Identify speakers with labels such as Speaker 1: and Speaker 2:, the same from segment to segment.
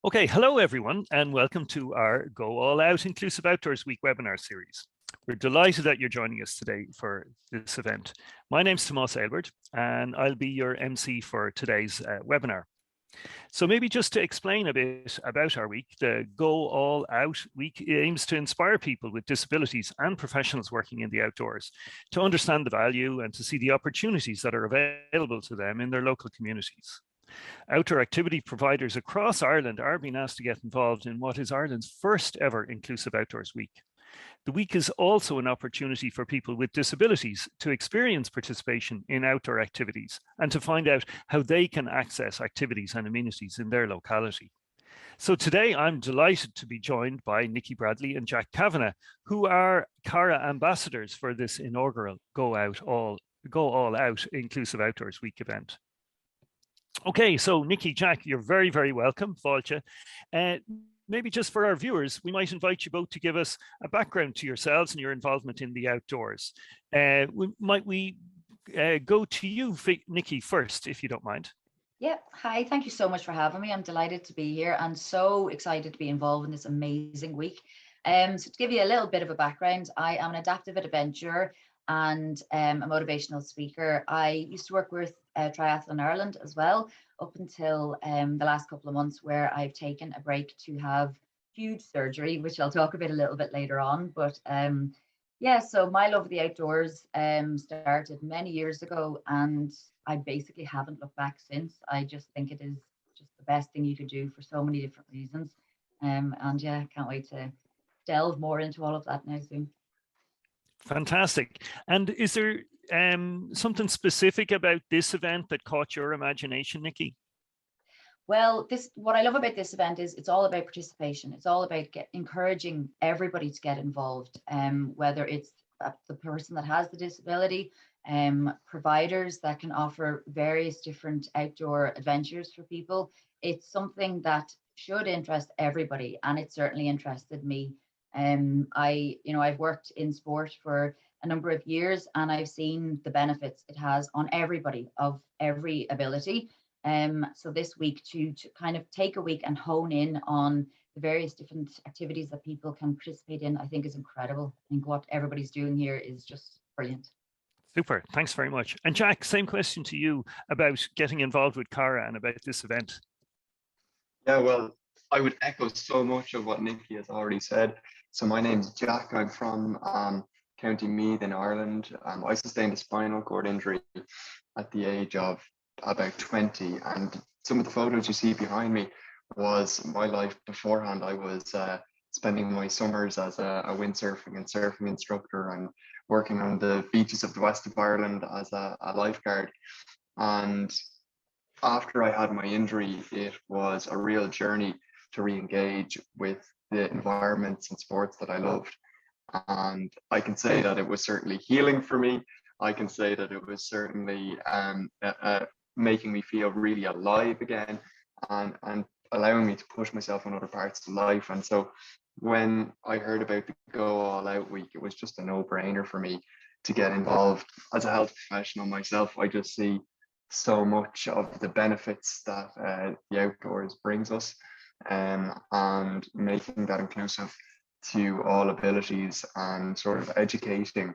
Speaker 1: Okay, hello everyone, and welcome to our Go All Out Inclusive Outdoors Week webinar series. We're delighted that you're joining us today for this event. My name's Tomas Aylward, and I'll be your MC for today's webinar. So maybe just to explain a bit about our week, the Go All Out Week aims to inspire people with disabilities and professionals working in the outdoors to understand the value and to see the opportunities that are available to them in their local communities. Outdoor activity providers across Ireland are being asked to get involved in what is Ireland's first ever Inclusive Outdoors Week. The week is also an opportunity for people with disabilities to experience participation in outdoor activities and to find out how they can access activities and amenities in their locality. So today I'm delighted to be joined by Nikki Bradley and Jack Kavanagh, who are CARA ambassadors for this inaugural Go All Out Inclusive Outdoors Week event. Okay, so Nikki, Jack, you're very, very welcome, Fáilte. Maybe just for our viewers, we might invite you both to give us a background to yourselves and your involvement in the outdoors. Might we go to you, Nikki, first, if you don't mind?
Speaker 2: Yeah, hi, thank you so much for having me. I'm delighted to be here and so excited to be involved in this amazing week. So to give you a little bit of a background, I am an adaptive adventurer and a motivational speaker. I used to work with Triathlon Ireland as well, up until the last couple of months, where I've taken a break to have huge surgery, which I'll talk about a little bit later on. But yeah, so my love of the outdoors started many years ago, and I basically haven't looked back since. I just think it is just the best thing you could do for so many different reasons. And yeah, can't wait to delve more into all of that now soon.
Speaker 1: Fantastic. And is there something specific about this event that caught your imagination, Nikki?
Speaker 2: Well, what I love about this event is it's all about participation. It's all about encouraging everybody to get involved, whether it's the person that has the disability, providers that can offer various different outdoor adventures for people. It's something that should interest everybody, and it certainly interested me. I've worked in sport for a number of years, and I've seen the benefits it has on everybody of every ability. So this week to kind of take a week and hone in on the various different activities that people can participate in, I think is incredible. I think what everybody's doing here is just brilliant.
Speaker 1: Super, thanks very much. And Jack, same question to you about getting involved with CARA and about this event.
Speaker 3: Yeah, well, I would echo so much of what Nikki has already said. So my name's Jack. I'm from County Meath in Ireland. I sustained a spinal cord injury at the age of about 20, and some of the photos you see behind me was my life beforehand. I was spending my summers as a windsurfing and surfing instructor and working on the beaches of the west of Ireland as a lifeguard. And after I had my injury, it was a real journey to re-engage with the environments and sports that I loved. And I can say that it was certainly healing for me. I can say that it was certainly making me feel really alive again and allowing me to push myself in other parts of life. And so when I heard about the Go All Out Week, it was just a no-brainer for me to get involved. As a health professional myself, I just see so much of the benefits that the outdoors brings us, and making that inclusive to all abilities and sort of educating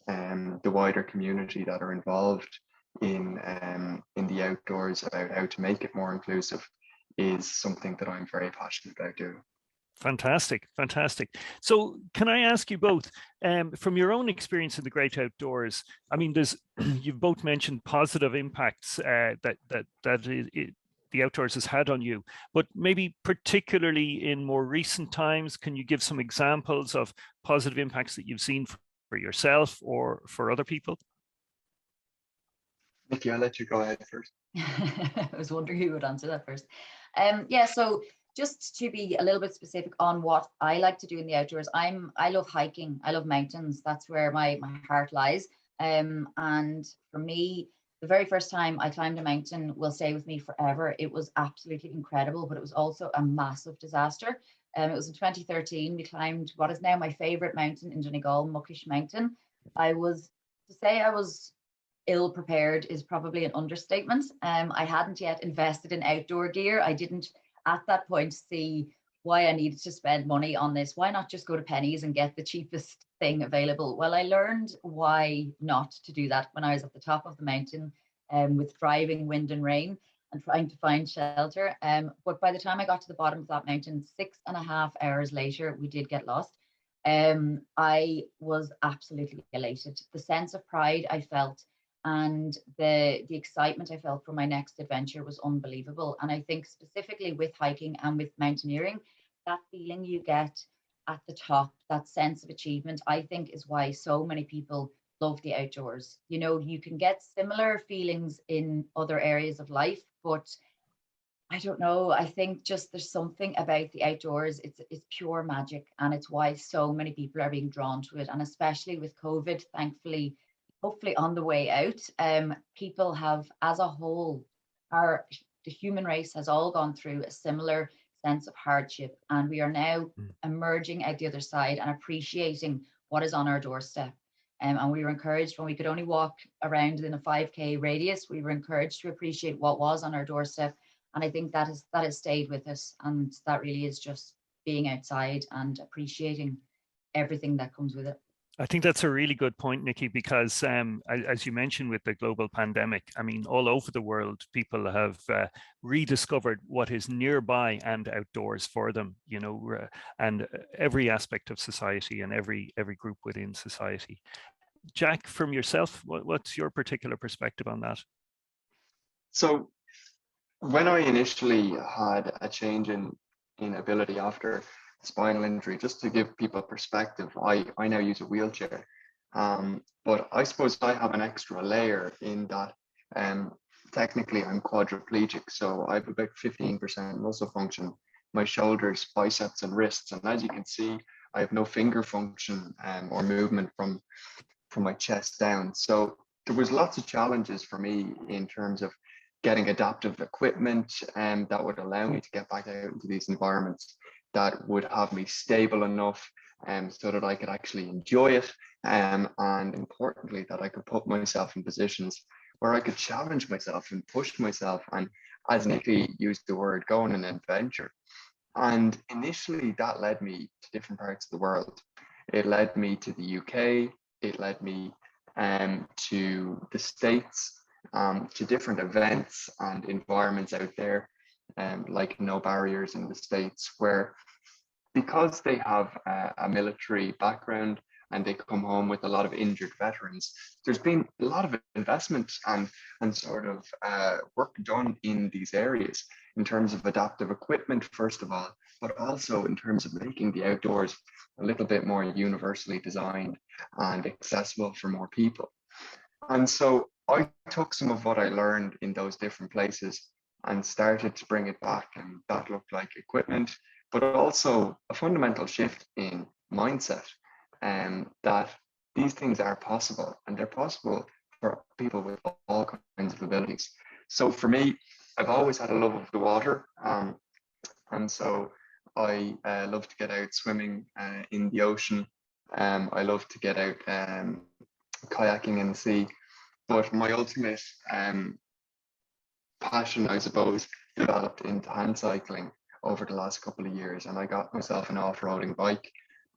Speaker 3: the wider community that are involved in the outdoors about how to make it more inclusive is something that I'm very passionate about doing.
Speaker 1: Fantastic, fantastic. So can I ask you both, from your own experience in the great outdoors, I mean, you've both mentioned positive impacts that the outdoors has had on you, but maybe particularly in more recent times, can you give some examples of positive impacts that you've seen for yourself or for other people?
Speaker 3: Nikki, I'll let you go ahead first.
Speaker 2: I was wondering who would answer that first. Yeah, so just to be a little bit specific on what I like to do in the outdoors, I love hiking. I love mountains. That's where my heart lies. And for me, the very first time I climbed a mountain will stay with me forever. It was absolutely incredible, but it was also a massive disaster. It was in 2013. We climbed what is now my favorite mountain in Donegal, Muckish Mountain. I was ill prepared is probably an understatement. I hadn't yet invested in outdoor gear. at that point see why I needed to spend money on this. Why not just go to Penny's and get the cheapest thing available? Well, I learned why not to do that when I was at the top of the mountain with driving wind and rain and trying to find shelter. But by the time I got to the bottom of that mountain, 6.5 hours later, we did get lost. I was absolutely elated. The sense of pride I felt and the excitement I felt for my next adventure was unbelievable. And I think specifically with hiking and with mountaineering, that feeling you get at the top, that sense of achievement, I think is why so many people love the outdoors. You know, you can get similar feelings in other areas of life, but I don't know. I think just there's something about the outdoors. It's pure magic, and it's why so many people are being drawn to it. And especially with COVID, thankfully, hopefully on the way out, people have, as a whole, the human race has all gone through a similar sense of hardship, and we are now emerging out the other side and appreciating what is on our doorstep. And we were encouraged when we could only walk around in a 5K radius. We were encouraged to appreciate what was on our doorstep. And I think that has stayed with us, and that really is just being outside and appreciating everything that comes with it.
Speaker 1: I think that's a really good point, Nikki, because as you mentioned with the global pandemic, I mean, all over the world, people have rediscovered what is nearby and outdoors for them, you know, and every aspect of society and every group within society. Jack, from yourself, what's your particular perspective on that?
Speaker 3: So when I initially had a change in ability after spinal injury, just to give people perspective, I now use a wheelchair. But I suppose I have an extra layer in that technically I'm quadriplegic. So I have about 15% muscle function, my shoulders, biceps and wrists. And as you can see, I have no finger function or movement from my chest down. So there was lots of challenges for me in terms of getting adaptive equipment that would allow me to get back out into these environments that would have me stable enough so that I could actually enjoy it, and importantly that I could put myself in positions where I could challenge myself and push myself, and as Nikki used the word, go on an adventure. And initially that led me to different parts of the world. It led me to the UK, it led me to the States, to different events and environments out there, like No Barriers in the States, where because they have a military background and they come home with a lot of injured veterans, there's been a lot of investment and sort of work done in these areas in terms of adaptive equipment, first of all, but also in terms of making the outdoors a little bit more universally designed and accessible for more people. And so I took some of what I learned in those different places and started to bring it back, and that looked like equipment, but also a fundamental shift in mindset, and that these things are possible, and they're possible for people with all kinds of abilities. So for me, I've always had a love of the water, and so I love to get out swimming in the ocean. I love to get out kayaking in the sea, but my ultimate passion, I suppose, developed into hand cycling over the last couple of years, and I got myself an off-roading bike,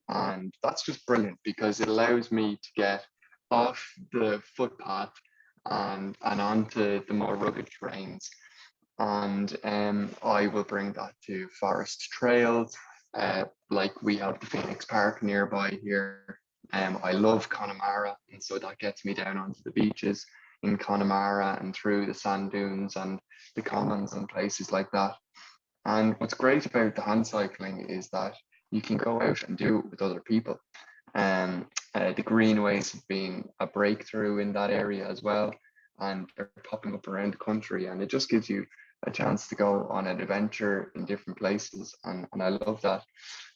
Speaker 3: and that's just brilliant because it allows me to get off the footpath and onto the more rugged terrains. And I will bring that to forest trails, like we have the Phoenix Park nearby here. I love Connemara, and so that gets me down onto the beaches in Connemara and through the sand dunes and the commons and places like that. And what's great about the hand cycling is that you can go out and do it with other people. The Greenways have been a breakthrough in that area as well, and they're popping up around the country, and it just gives you a chance to go on an adventure in different places, and I love that.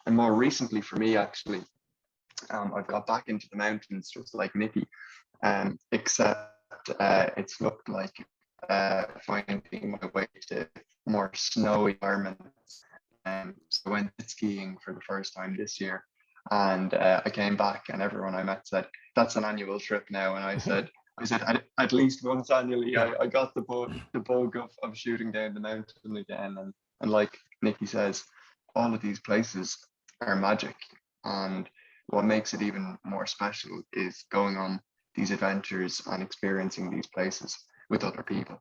Speaker 3: And more recently for me, actually, I've got back into the mountains just like Nikki, except it's looked like finding my way to more snowy environments. So I went skiing for the first time this year, and I came back, and everyone I met said, "That's an annual trip now." And I said, at least once annually. I got the bug of shooting down the mountain again, And like Nikki says, all of these places are magic. And what makes it even more special is going on these adventures and experiencing these places with other people.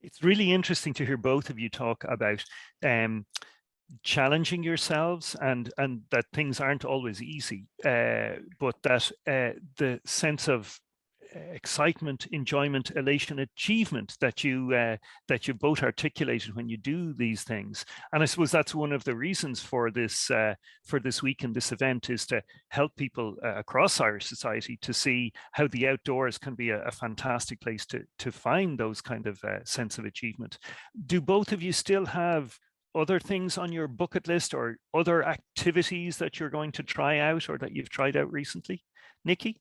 Speaker 1: It's really interesting to hear both of you talk about challenging yourselves, and that things aren't always easy, but that the sense of excitement, enjoyment, elation, achievement that you both articulated when you do these things. And I suppose that's one of the reasons for this week and this event, is to help people across Irish society to see how the outdoors can be a fantastic place to find those kind of sense of achievement. Do both of you still have other things on your bucket list or other activities that you're going to try out or that you've tried out recently? Nikki?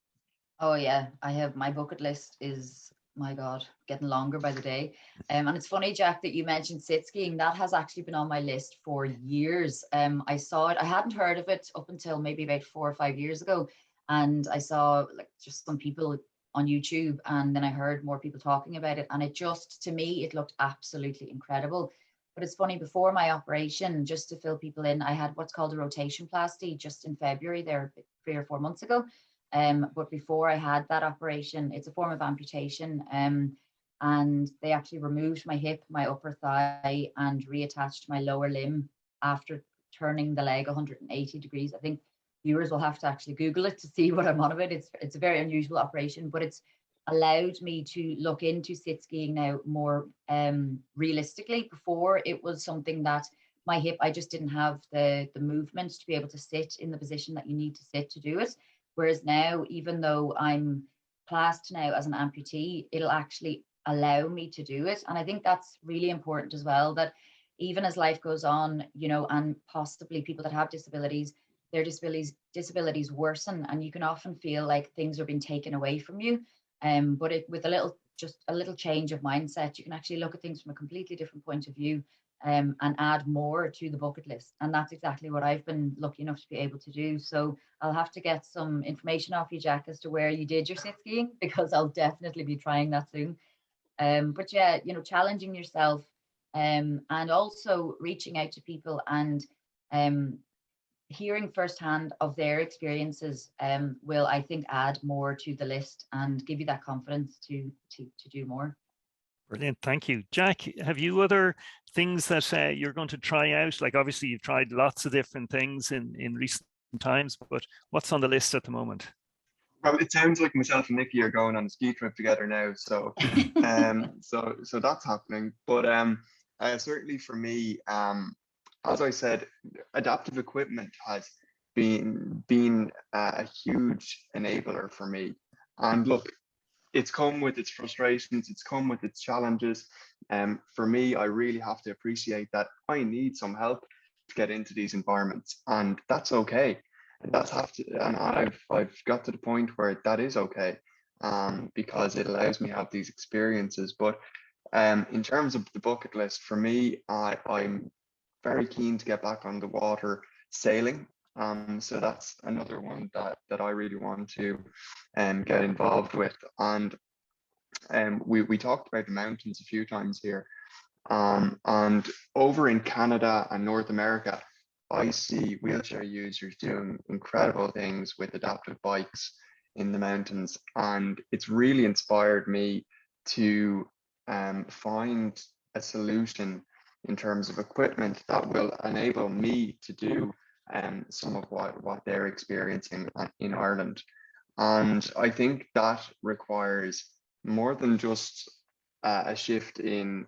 Speaker 2: Oh yeah, I have, my bucket list is, my God, getting longer by the day. And it's funny, Jack, that you mentioned sit skiing. That has actually been on my list for years. I saw it, I hadn't heard of it up until maybe about 4 or 5 years ago. And I saw like just some people on YouTube, and then I heard more people talking about it. And it just, to me, it looked absolutely incredible. But it's funny, before my operation, just to fill people in, I had what's called a rotationplasty just in February there, 3 or 4 months ago. But before I had that operation, it's a form of amputation. And they actually removed my hip, my upper thigh, and reattached my lower limb after turning the leg 180 degrees. I think viewers will have to actually Google it to see what I'm on about. It's a very unusual operation, but it's allowed me to look into sit skiing now more realistically. Before, it was something that my hip, I just didn't have the movement to be able to sit in the position that you need to sit to do it. Whereas now, even though I'm classed now as an amputee, it'll actually allow me to do it. And I think that's really important as well, that even as life goes on, you know, and possibly people that have disabilities, their disabilities worsen, and you can often feel like things are being taken away from you. But with just a little change of mindset, you can actually look at things from a completely different point of view, and add more to the bucket list. And that's exactly what I've been lucky enough to be able to do. So I'll have to get some information off you, Jack, as to where you did your sit skiing, because I'll definitely be trying that soon. But yeah, you know, challenging yourself, and also reaching out to people and hearing firsthand of their experiences will, I think, add more to the list and give you that confidence to do more.
Speaker 1: Brilliant, thank you. Jack, have you other things that you're going to try out? Like, obviously you've tried lots of different things in recent times, but what's on the list at the moment?
Speaker 3: Well, it sounds like myself and Nikki are going on a ski trip together now, so so that's happening. But certainly for me, as I said, adaptive equipment has been a huge enabler for me. And look, it's come with its frustrations, it's come with its challenges. For me, I really have to appreciate that I need some help to get into these environments, and that's okay. And I've got to the point where that is okay, because it allows me to have these experiences. But in terms of the bucket list, for me, I'm very keen to get back on the water sailing. So that's another one that I really want to get involved with. And we talked about the mountains a few times here. And over in Canada and North America, I see wheelchair users doing incredible things with adaptive bikes in the mountains. And it's really inspired me to find a solution in terms of equipment that will enable me to do some of what they're experiencing in Ireland. And I think that requires more than just a shift in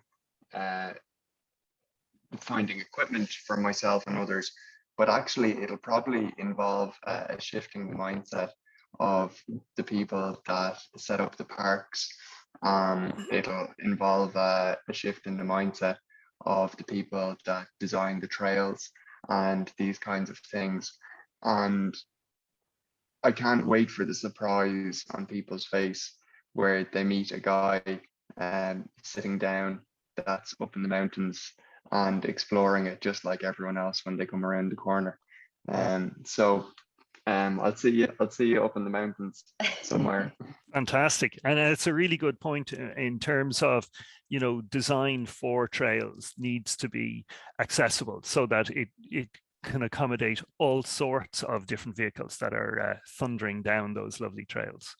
Speaker 3: finding equipment for myself and others, but actually it'll probably involve a shifting the mindset of the people that set up the parks. It'll involve a shift in the mindset of the people that design the trails and these kinds of things. And I can't wait for the surprise on people's face where they meet a guy sitting down that's up in the mountains and exploring it just like everyone else when they come around the corner. So I'll see you. I'll see you up in the mountains somewhere.
Speaker 1: Fantastic. And it's a really good point in terms of, design for trails needs to be accessible so that it can accommodate all sorts of different vehicles that are thundering down those lovely trails.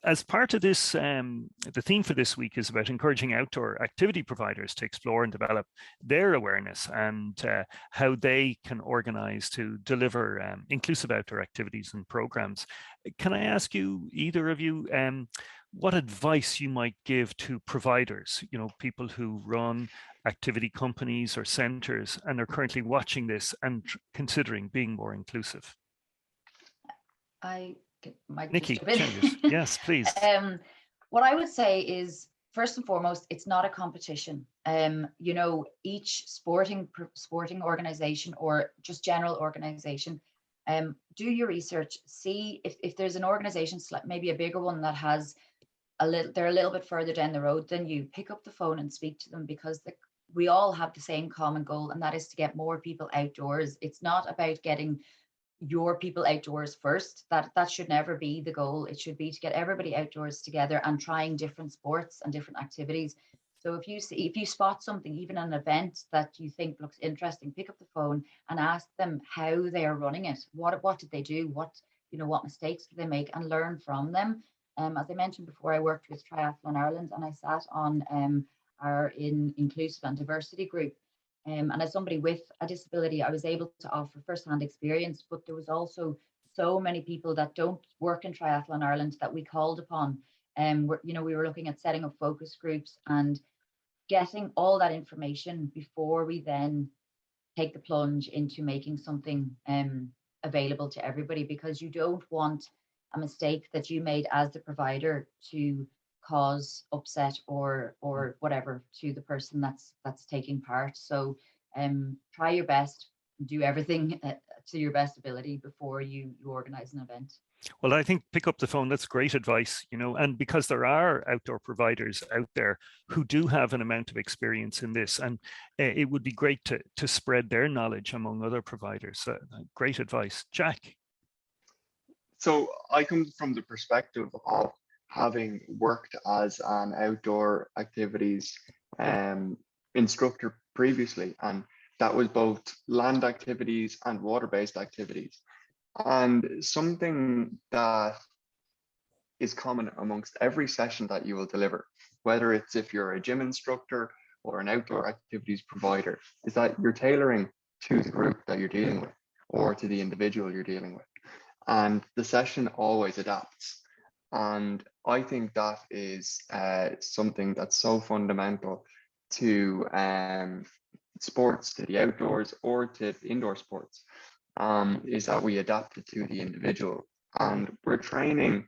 Speaker 1: As part of this, the theme for this week is about encouraging outdoor activity providers to explore and develop their awareness and how they can organize to deliver inclusive outdoor activities and programs. Can I ask you, either of you, what advice you might give to providers, people who run activity companies or centers and are currently watching this and considering being more inclusive? Nikki, yes, please.
Speaker 2: What I would say is, first and foremost, it's not a competition. Each sporting organization or just general organization, do your research, see if there's an organization, maybe a bigger one that has they're a little bit further down the road than you, pick up the phone and speak to them, because we all have the same common goal, and that is to get more people outdoors. It's not about getting your people outdoors first. That should never be the goal. It should be to get everybody outdoors together and trying different sports and different activities. So if you spot something, even an event that you think looks interesting, pick up the phone and ask them how they are running it. What did they do? What mistakes did they make, and learn from them. As I mentioned before, I worked with Triathlon Ireland, and I sat on our inclusive and diversity group. And as somebody with a disability, I was able to offer first-hand experience, but there was also so many people that don't work in Triathlon Ireland that we called upon. We were looking at setting up focus groups and getting all that information before we then take the plunge into making something available to everybody, because you don't want a mistake that you made as the provider to cause upset or whatever to the person that's taking part. So try your best, do everything to your best ability before you organize an event.
Speaker 1: Well, I think pick up the phone. That's great advice, and because there are outdoor providers out there who do have an amount of experience in this, and it would be great to spread their knowledge among other providers. Great advice. Jack?
Speaker 3: So I come from the perspective of having worked as an outdoor activities instructor previously, and that was both land activities and water-based activities. And something that is common amongst every session that you will deliver, whether it's if you're a gym instructor or an outdoor activities provider, is that you're tailoring to the group that you're dealing with or to the individual you're dealing with. And the session always adapts. And I think that is something that's so fundamental to sports, to the outdoors or to indoor sports, is that we adapt it to the individual. And we're training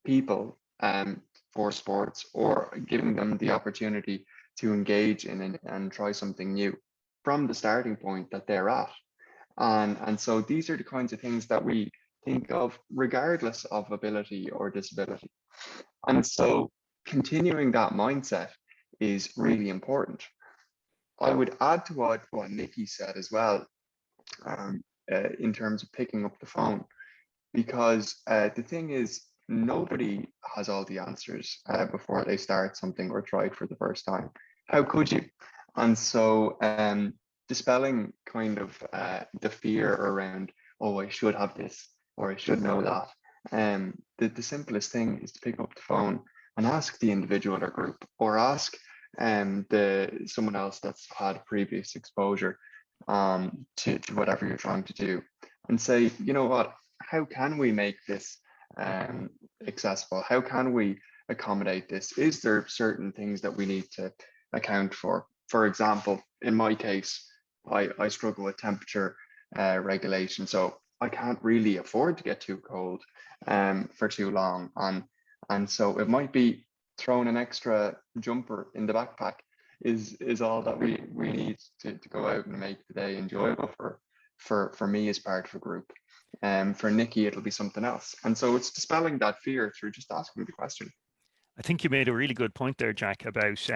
Speaker 3: people for sports or giving them the opportunity to engage in and try something new from the starting point that they're at. And so these are the kinds of things that we think of regardless of ability or disability. And so continuing that mindset is really important. I would add to what Nikki said as well, in terms of picking up the phone, because the thing is, nobody has all the answers before they start something or try it for the first time. How could you? And so dispelling kind of the fear around, oh, I should have this or I should know that. The simplest thing is to pick up the phone and ask the individual or group, or ask someone else that's had previous exposure to whatever you're trying to do, and say, you know what, how can we make this accessible? How can we accommodate this? Is there certain things that we need to account for? For example, in my case, I struggle with temperature regulation, so I can't really afford to get too cold for too long. And so it might be throwing an extra jumper in the backpack is all that we need to go out and make the day enjoyable for me as part of a group. For Nikki, it'll be something else. And so it's dispelling that fear through just asking the question.
Speaker 1: I think you made a really good point there, Jack, about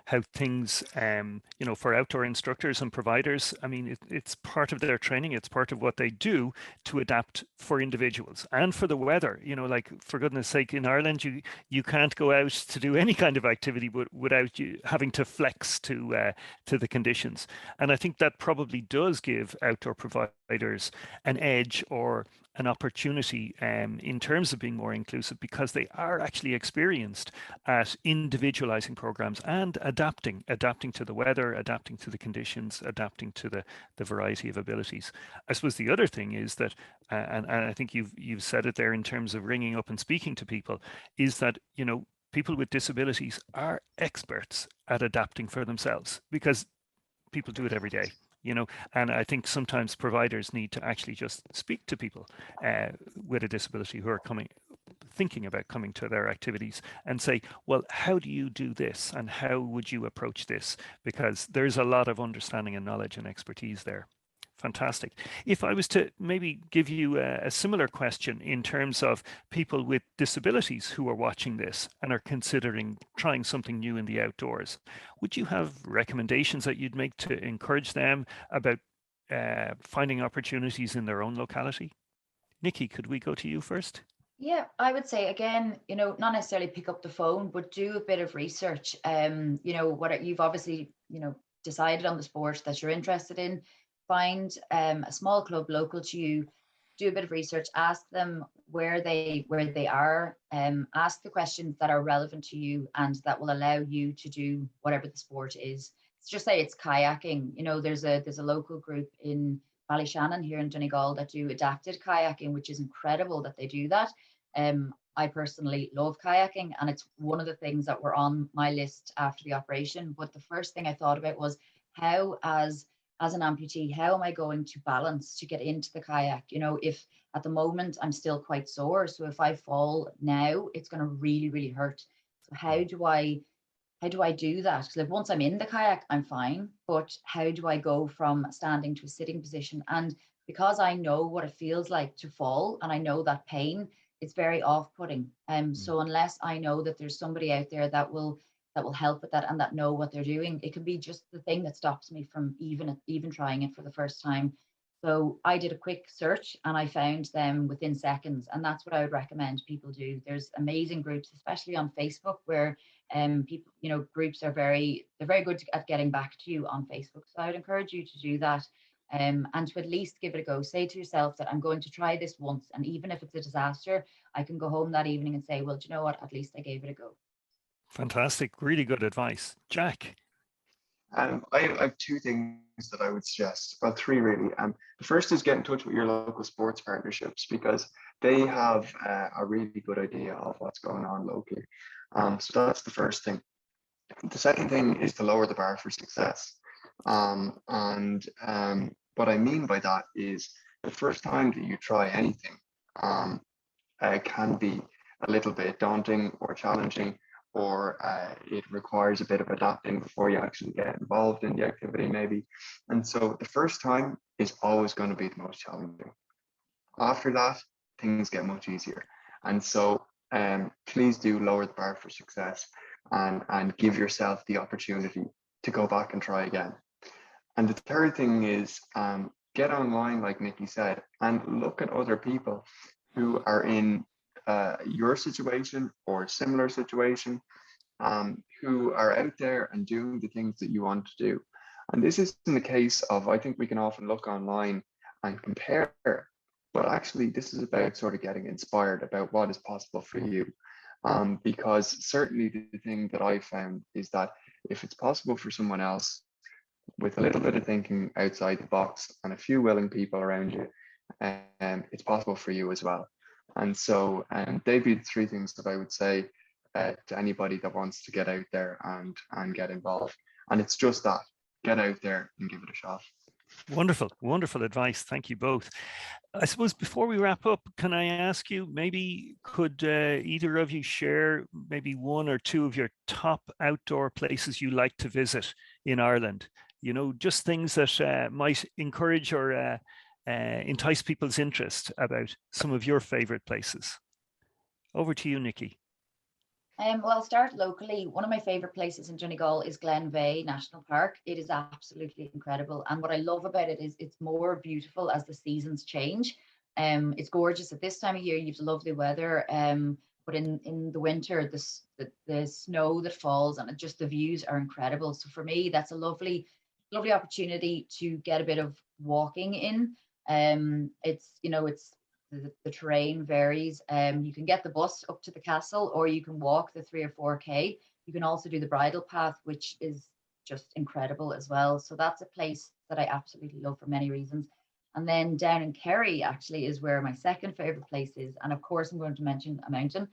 Speaker 1: how things, for outdoor instructors and providers, I mean, it's part of their training, it's part of what they do to adapt for individuals and for the weather. Like, for goodness sake, in Ireland, you can't go out to do any kind of activity without you having to flex to the conditions. And I think that probably does give outdoor providers an edge or an opportunity in terms of being more inclusive, because they are actually experienced at individualizing programs and adapting to the weather, adapting to the conditions, adapting to the variety of abilities. I suppose the other thing is that, and I think you've said it there in terms of ringing up and speaking to people, is that, people with disabilities are experts at adapting for themselves, because people do it every day. And I think sometimes providers need to actually just speak to people with a disability who are thinking about coming to their activities, and say, well, how do you do this, and how would you approach this? Because there's a lot of understanding and knowledge and expertise there. Fantastic. If I was to maybe give you a similar question in terms of people with disabilities who are watching this and are considering trying something new in the outdoors, would you have recommendations that you'd make to encourage them about finding opportunities in their own locality? Nikki, could we go to you first?
Speaker 2: Yeah, I would say, again, not necessarily pick up the phone, but do a bit of research. What you've obviously, decided on the sport that you're interested in. Find a small club local to you, do a bit of research, ask them where they are, ask the questions that are relevant to you and that will allow you to do whatever the sport is. Let's just say it's kayaking. There's a local group in Ballyshannon here in Donegal that do adapted kayaking, which is incredible that they do that. I personally love kayaking, and it's one of the things that were on my list after the operation. But the first thing I thought about was, how, as an amputee, how am I going to balance to get into the kayak? If at the moment I'm still quite sore, so if I fall now, it's going to really, really hurt. So how do I do that? Because like, once I'm in the kayak, I'm fine, but how do I go from a standing to a sitting position? And because I know what it feels like to fall, and I know that pain, it's very off-putting. So unless I know that there's somebody out there that will help with that and that know what they're doing, it can be just the thing that stops me from even trying it for the first time. So I did a quick search and I found them within seconds, and that's what I would recommend people do. There's amazing groups, especially on Facebook, where people, groups are they're very good at getting back to you on Facebook. So I would encourage you to do that, and to at least give it a go. Say to yourself that I'm going to try this once, and even if it's a disaster, I can go home that evening and say, well, do you know what, at least I gave it a go.
Speaker 1: Fantastic. Really good advice. Jack?
Speaker 3: I have two things that I would suggest, well, three really. The first is get in touch with your local sports partnerships, because they have a really good idea of what's going on locally. So that's the first thing. The second thing is to lower the bar for success. What I mean by that is, the first time that you try anything can be a little bit daunting or challenging, or it requires a bit of adapting before you actually get involved in the activity maybe. And so the first time is always going to be the most challenging. After that, things get much easier. And so please do lower the bar for success, and give yourself the opportunity to go back and try again. And the third thing is, get online, like Nikki said, and look at other people who are in your situation or similar situation, who are out there and doing the things that you want to do. And this isn't the case of, I think we can often look online and compare, but actually this is about sort of getting inspired about what is possible for you. Because certainly the thing that I found is that if it's possible for someone else, with a little bit of thinking outside the box and a few willing people around you, it's possible for you as well. And so they'd be the three things that I would say to anybody that wants to get out there and get involved. And it's just that, get out there and give it a shot.
Speaker 1: Wonderful, wonderful advice. Thank you both. I suppose before we wrap up, can I ask you, maybe could either of you share maybe one or two of your top outdoor places you like to visit in Ireland? Just things that might encourage or entice people's interest about some of your favorite places. Over to you, Nikki.
Speaker 2: Well, I'll start locally. One of my favorite places in Donegal is Greenway National Park. It is absolutely incredible. And what I love about it is it's more beautiful as the seasons change. It's gorgeous at this time of year. You have lovely weather. But in the winter, the snow that falls and just the views are incredible. So for me, that's a lovely opportunity to get a bit of walking in. It's the terrain varies. You can get the bus up to the castle, or you can walk the 3 or 4 K. You can also do the bridle path, which is just incredible as well. So that's a place that I absolutely love for many reasons. And then down in Kerry actually is where my second favorite place is. And of course, I'm going to mention a mountain.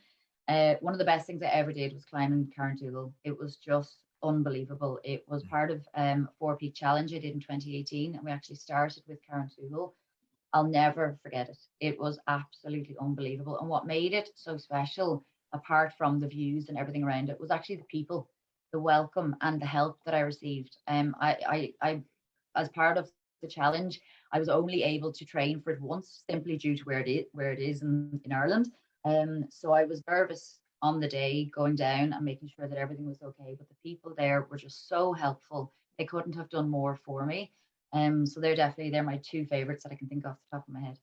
Speaker 2: One of the best things I ever did was climbing Carntoogle. It was just unbelievable. It was part of a 4 Peak Challenge I did in 2018, and we actually started with Carntoogle. I'll never forget it. It was absolutely unbelievable. And what made it so special, apart from the views and everything around it, was actually the people, the welcome and the help that I received. I as part of the challenge, I was only able to train for it once, simply due to where it is in Ireland. So I was nervous on the day going down and making sure that everything was okay. But the people there were just so helpful. They couldn't have done more for me. So they're my two favorites that I can think off the top of my head.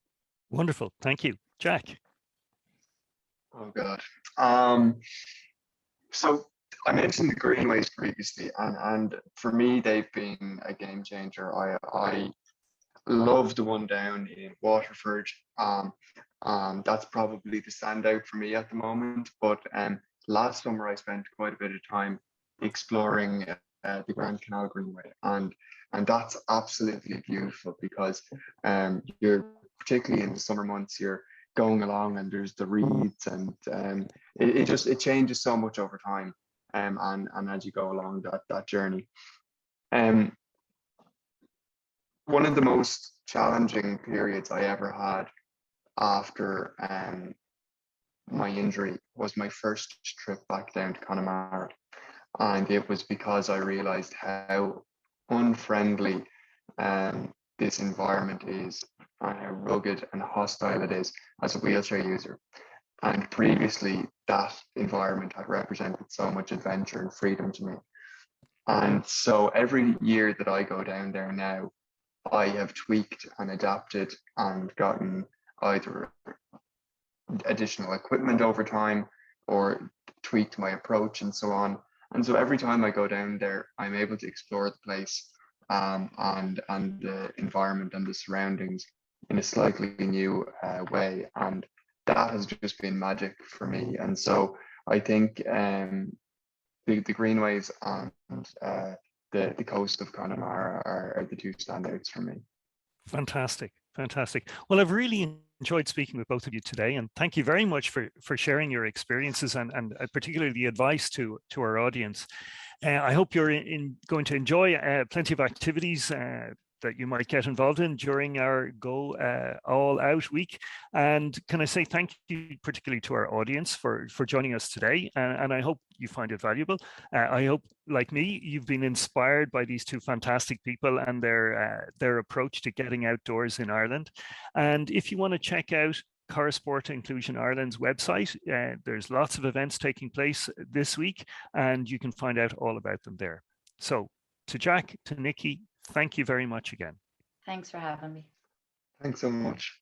Speaker 1: Wonderful. Thank you. Jack.
Speaker 3: Oh God. So I mentioned the Greenways previously, and for me they've been a game changer. I love the one down in Waterford. That's probably the standout for me at the moment. But last summer I spent quite a bit of time exploring the Grand Canal Greenway, and that's absolutely beautiful because you're, particularly in the summer months, you're going along and there's the reeds, and it changes so much over time, and as you go along that journey. One of the most challenging periods I ever had after my injury was my first trip back down to Connemara. And it was because I realized how unfriendly this environment is, and how rugged and hostile it is as a wheelchair user. And previously, that environment had represented so much adventure and freedom to me. And so every year that I go down there now, I have tweaked and adapted and gotten either additional equipment over time or tweaked my approach and so on. And so every time I go down there, I'm able to explore the place and the environment and the surroundings in a slightly new way. And that has just been magic for me. And so I think the Greenways and the coast of Connemara are the two standouts for me.
Speaker 1: Fantastic. Fantastic. Well, I've really enjoyed speaking with both of you today, and thank you very much for sharing your experiences and particularly the advice to our audience. I hope you're going to enjoy plenty of activities that you might get involved in during our Go All Out week. And can I say thank you particularly to our audience for joining us today, and I hope you find it valuable. I hope, like me, you've been inspired by these two fantastic people and their approach to getting outdoors in Ireland. And if you want to check out Parasport Inclusion Ireland's website, there's lots of events taking place this week, and you can find out all about them there. So to Jack, to Nikki, thank you very much again.
Speaker 2: Thanks for having me.
Speaker 3: Thanks so much.